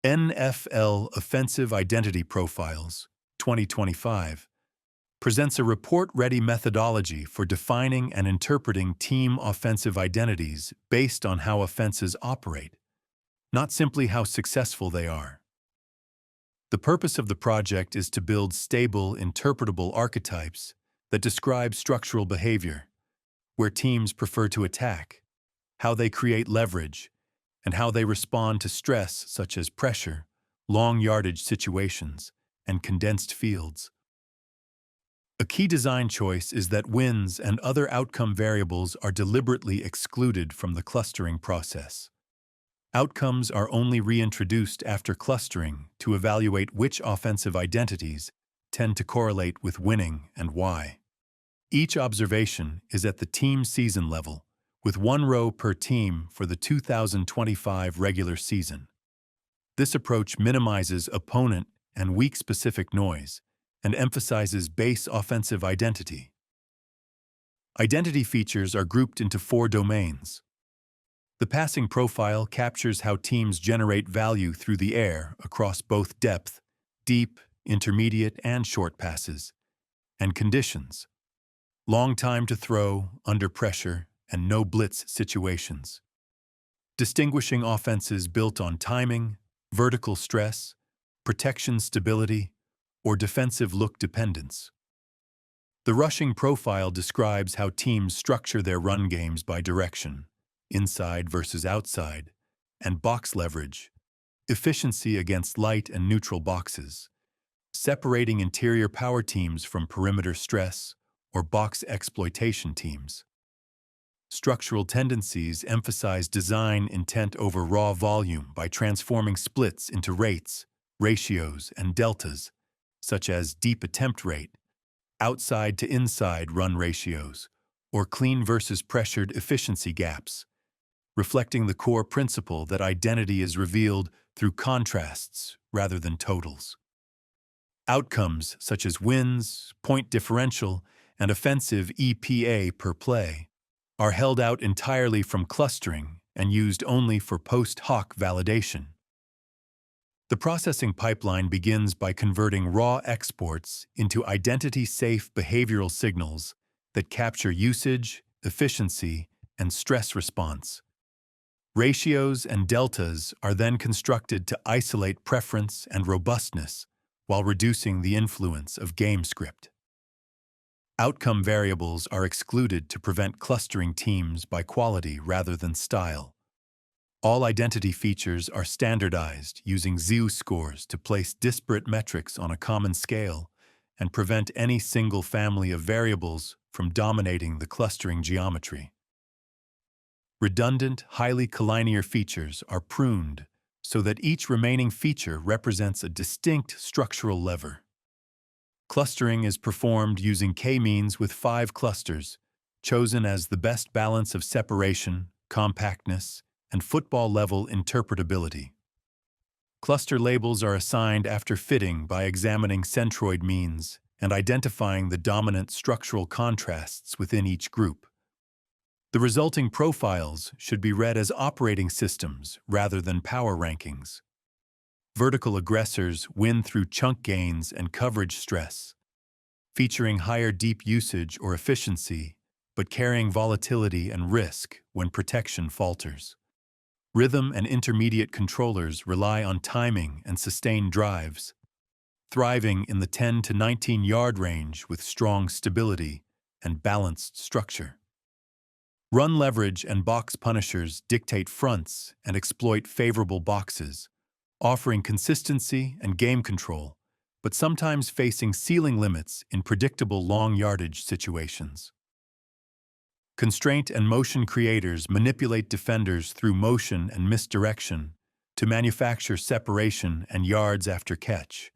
NFL Offensive Identity Profiles 2025 presents a report-ready methodology for defining and interpreting team offensive identities based on how offenses operate, not simply how successful they are. The purpose of the project is to build stable, interpretable archetypes that describe structural behavior, where teams prefer to attack, how they create leverage, and how they respond to stress such as pressure, long yardage situations, and condensed fields. A key design choice is that wins and other outcome variables are deliberately excluded from the clustering process. Outcomes are only reintroduced after clustering to evaluate which offensive identities tend to correlate with winning and why. Each observation is at the team season level, with one row per team for the 2025 regular season. This approach minimizes opponent and week-specific noise and emphasizes base offensive identity. Identity features are grouped into 4 domains. The passing profile captures how teams generate value through the air across both depth, deep, intermediate, and short passes, and conditions, long time to throw, under pressure, and no blitz situations. Distinguishing offenses built on timing, vertical stress, protection stability, or defensive look dependence. The rushing profile describes how teams structure their run games by direction, inside versus outside, and box leverage, efficiency against light and neutral boxes, separating interior power teams from perimeter stress or box exploitation teams. Structural tendencies emphasize design intent over raw volume by transforming splits into rates, ratios, and deltas, such as deep attempt rate, outside to inside run ratios, or clean versus pressured efficiency gaps, reflecting the core principle that identity is revealed through contrasts rather than totals. Outcomes such as wins, point differential, and offensive EPA per play are held out entirely from clustering and used only for post-hoc validation. The processing pipeline begins by converting raw exports into identity-safe behavioral signals that capture usage, efficiency, and stress response. Ratios and deltas are then constructed to isolate preference and robustness while reducing the influence of game script. Outcome variables are excluded to prevent clustering teams by quality rather than style. All identity features are standardized using z-scores to place disparate metrics on a common scale and prevent any single family of variables from dominating the clustering geometry. Redundant, highly collinear features are pruned so that each remaining feature represents a distinct structural lever. Clustering is performed using k-means with 5 clusters, chosen as the best balance of separation, compactness, and football-level interpretability. Cluster labels are assigned after fitting by examining centroid means and identifying the dominant structural contrasts within each group. The resulting profiles should be read as operating systems rather than power rankings. Vertical aggressors win through chunk gains and coverage stress, featuring higher deep usage or efficiency, but carrying volatility and risk when protection falters. Rhythm and intermediate controllers rely on timing and sustained drives, thriving in the 10 to 19-yard range with strong stability and balanced structure. Run leverage and box punishers dictate fronts and exploit favorable boxes, offering consistency and game control, but sometimes facing ceiling limits in predictable long yardage situations. Constraint and motion creators manipulate defenders through motion and misdirection to manufacture separation and yards after catch,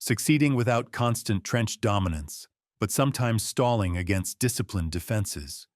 succeeding without constant trench dominance, but sometimes stalling against disciplined defenses.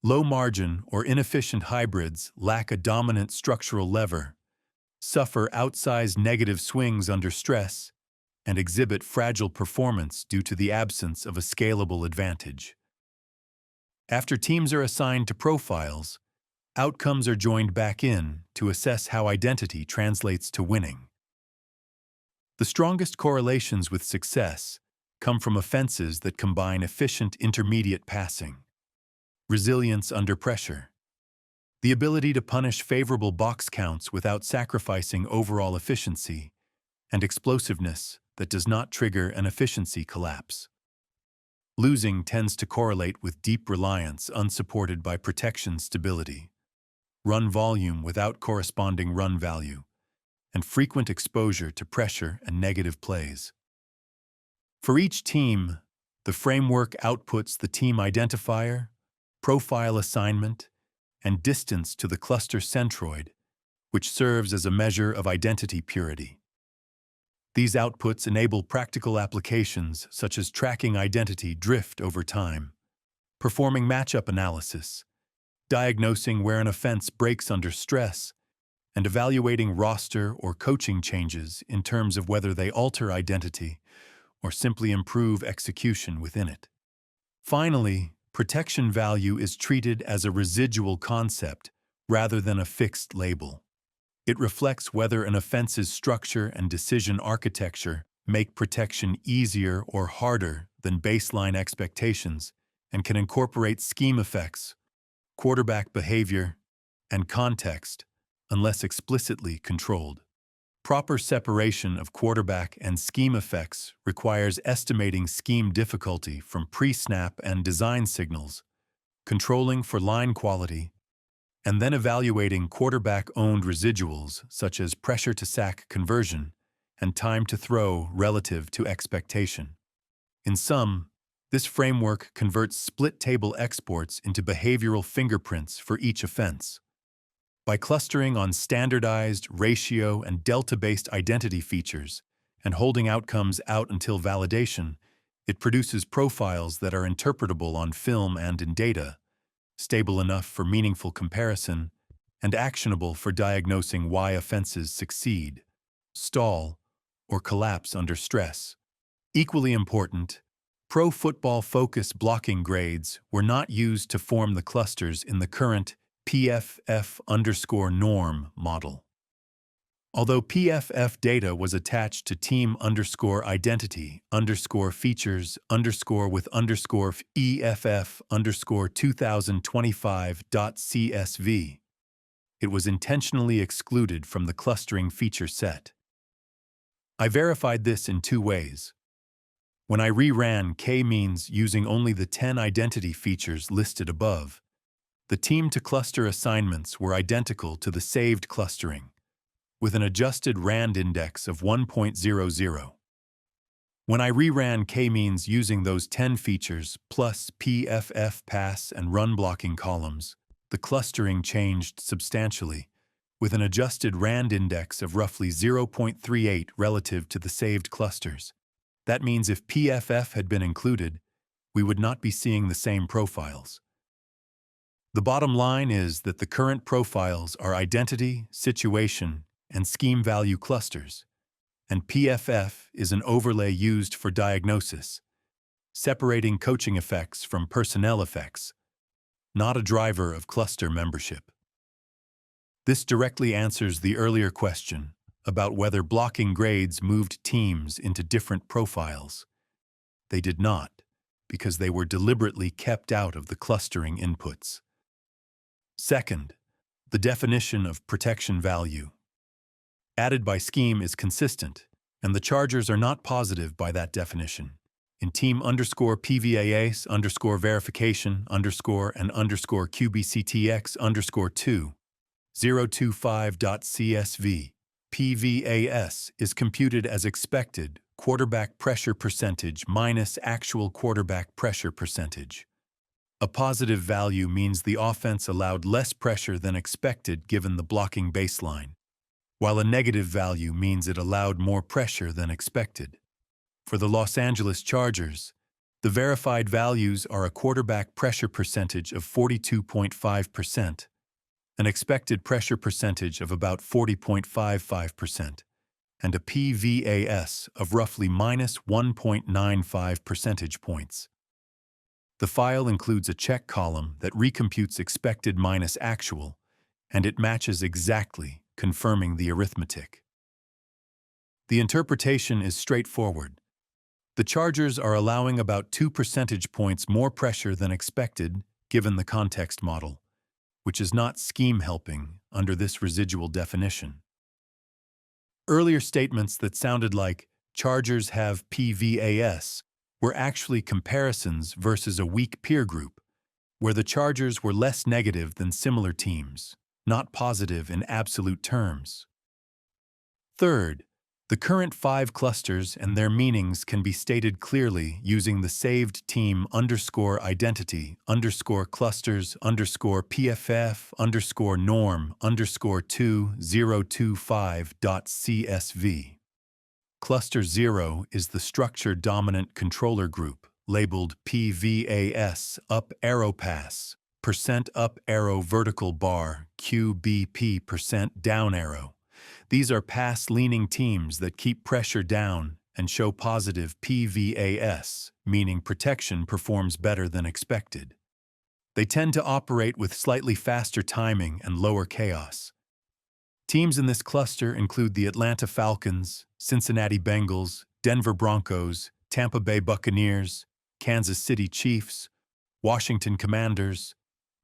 Low-margin or inefficient hybrids lack a dominant structural lever, suffer outsized negative swings under stress, and exhibit fragile performance due to the absence of a scalable advantage. After teams are assigned to profiles, Outcomes are joined back in to assess how identity translates to winning. The strongest correlations with success come from offenses that combine efficient intermediate passing, resilience under pressure, the ability to punish favorable box counts without sacrificing overall efficiency, and explosiveness that does not trigger an efficiency collapse. Losing tends to correlate with deep reliance unsupported by protection stability, run volume without corresponding run value, and frequent exposure to pressure and negative plays. For each team, the framework outputs the team identifier, profile assignment, and distance to the cluster centroid, which serves as a measure of identity purity. These outputs enable practical applications such as tracking identity drift over time, performing matchup analysis, diagnosing where an offense breaks under stress, and evaluating roster or coaching changes in terms of whether they alter identity or simply improve execution within it. Finally, protection value is treated as a residual concept rather than a fixed label. It reflects whether an offense's structure and decision architecture make protection easier or harder than baseline expectations and can incorporate scheme effects, quarterback behavior, and context, unless explicitly controlled. Proper separation of quarterback and scheme effects requires estimating scheme difficulty from pre-snap and design signals, controlling for line quality, and then evaluating quarterback-owned residuals such as pressure-to-sack conversion and time to throw relative to expectation. In sum, this framework converts split-table exports into behavioral fingerprints for each offense. By clustering on standardized, ratio, and delta-based identity features and holding outcomes out until validation, it produces profiles that are interpretable on film and in data, stable enough for meaningful comparison, and actionable for diagnosing why offenses succeed, stall, or collapse under stress. Equally important, pro football focus blocking grades were not used to form the clusters in the current PFF_norm model. Although PFF data was attached to team_features_features_with_EFF_2025.CSV, it was intentionally excluded from the clustering feature set. I verified this in two ways. When I reran k-means using only the 10 identity features listed above, the team-to-cluster assignments were identical to the saved clustering, with an adjusted RAND index of 1.00. When I reran k-means using those 10 features plus PFF pass and run blocking columns, the clustering changed substantially, with an adjusted RAND index of roughly 0.38 relative to the saved clusters. That means if PFF had been included, we would not be seeing the same profiles. The bottom line is that the current profiles are identity, situation, and scheme value clusters, and PFF is an overlay used for diagnosis, separating coaching effects from personnel effects, not a driver of cluster membership. This directly answers the earlier question about whether blocking grades moved teams into different profiles. They did not, because they were deliberately kept out of the clustering inputs. Second, the definition of protection value. Added by scheme is consistent, and the chargers are not positive by that definition. In team_PVAS_verification_and_QBCTX_2 025.CSV, PVAS is computed as expected quarterback pressure percentage minus actual quarterback pressure percentage. A positive value means the offense allowed less pressure than expected given the blocking baseline, while a negative value means it allowed more pressure than expected. For the Los Angeles Chargers, the verified values are a quarterback pressure percentage of 42.5%, an expected pressure percentage of about 40.55%, and a PVAS of roughly minus 1.95 percentage points. The file includes a check column that recomputes expected minus actual and it matches exactly, confirming the arithmetic. The interpretation is straightforward. The Chargers are allowing about 2 percentage points more pressure than expected, given the context model, which is not scheme helping under this residual definition. Earlier statements that sounded like Chargers have PVAS were actually comparisons versus a weak peer group, where the Chargers were less negative than similar teams, not positive in absolute terms. Third, the current 5 clusters and their meanings can be stated clearly using the saved team _identity _clusters _PFF _norm _2025.csv. Cluster 0 is the structure dominant controller group, labeled PVAS up arrow pass, percent up arrow vertical bar, QBP percent down arrow. These are pass-leaning teams that keep pressure down and show positive PVAS, meaning protection performs better than expected. They tend to operate with slightly faster timing and lower chaos. Teams in this cluster include the Atlanta Falcons, Cincinnati Bengals, Denver Broncos, Tampa Bay Buccaneers, Kansas City Chiefs, Washington Commanders,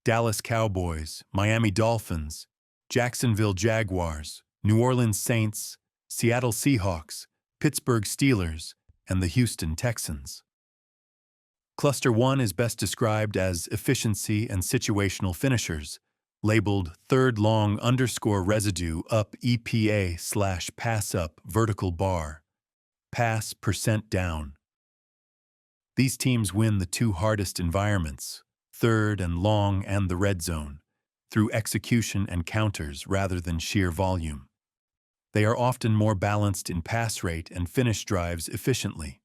Dallas Cowboys, Miami Dolphins, Jacksonville Jaguars, New Orleans Saints, Seattle Seahawks, Pittsburgh Steelers, and the Houston Texans. Cluster 1 is best described as efficiency and situational finishers, labeled third long _ residue up EPA / pass up vertical bar, pass percent down. These teams win the 2 hardest environments, third and long and the red zone, through execution and counters rather than sheer volume. They are often more balanced in pass rate and finish drives efficiently.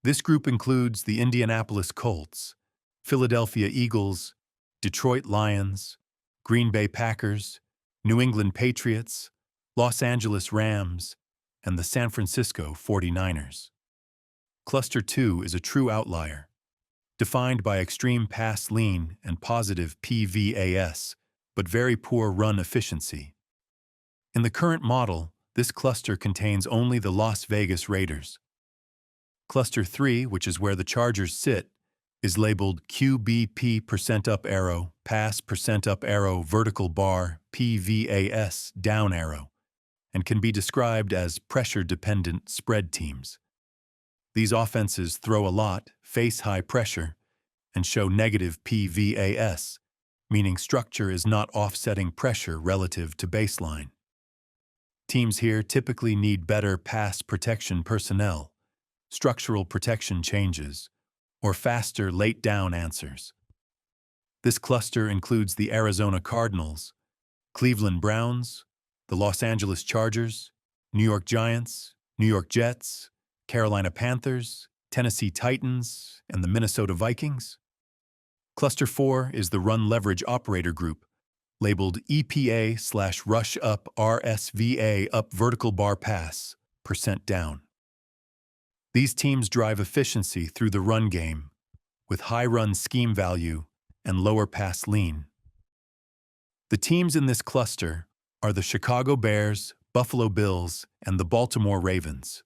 This group includes the Indianapolis Colts, Philadelphia Eagles, Detroit Lions, Green Bay Packers, New England Patriots, Los Angeles Rams, and the San Francisco 49ers. Cluster 2 is a true outlier, defined by extreme pass lean and positive PVAS, but very poor run efficiency. In the current model, this cluster contains only the Las Vegas Raiders. Cluster 3, which is where the Chargers sit, is labeled QBP percent up arrow, pass percent up arrow, vertical bar, PVAS down arrow, and can be described as pressure-dependent spread teams. These offenses throw a lot, face high pressure, and show negative PVAS, meaning structure is not offsetting pressure relative to baseline. Teams here typically need better pass protection personnel, structural protection changes, or faster late down answers. This cluster includes the Arizona Cardinals, Cleveland Browns, the Los Angeles Chargers, New York Giants, New York Jets, Carolina Panthers, Tennessee Titans, and the Minnesota Vikings. Cluster 4 is the Run Leverage Operator Group, labeled EPA / rush up RSVA up vertical bar pass, percent down. These teams drive efficiency through the run game, with high run scheme value and lower pass lean. The teams in this cluster are the Chicago Bears, Buffalo Bills, and the Baltimore Ravens.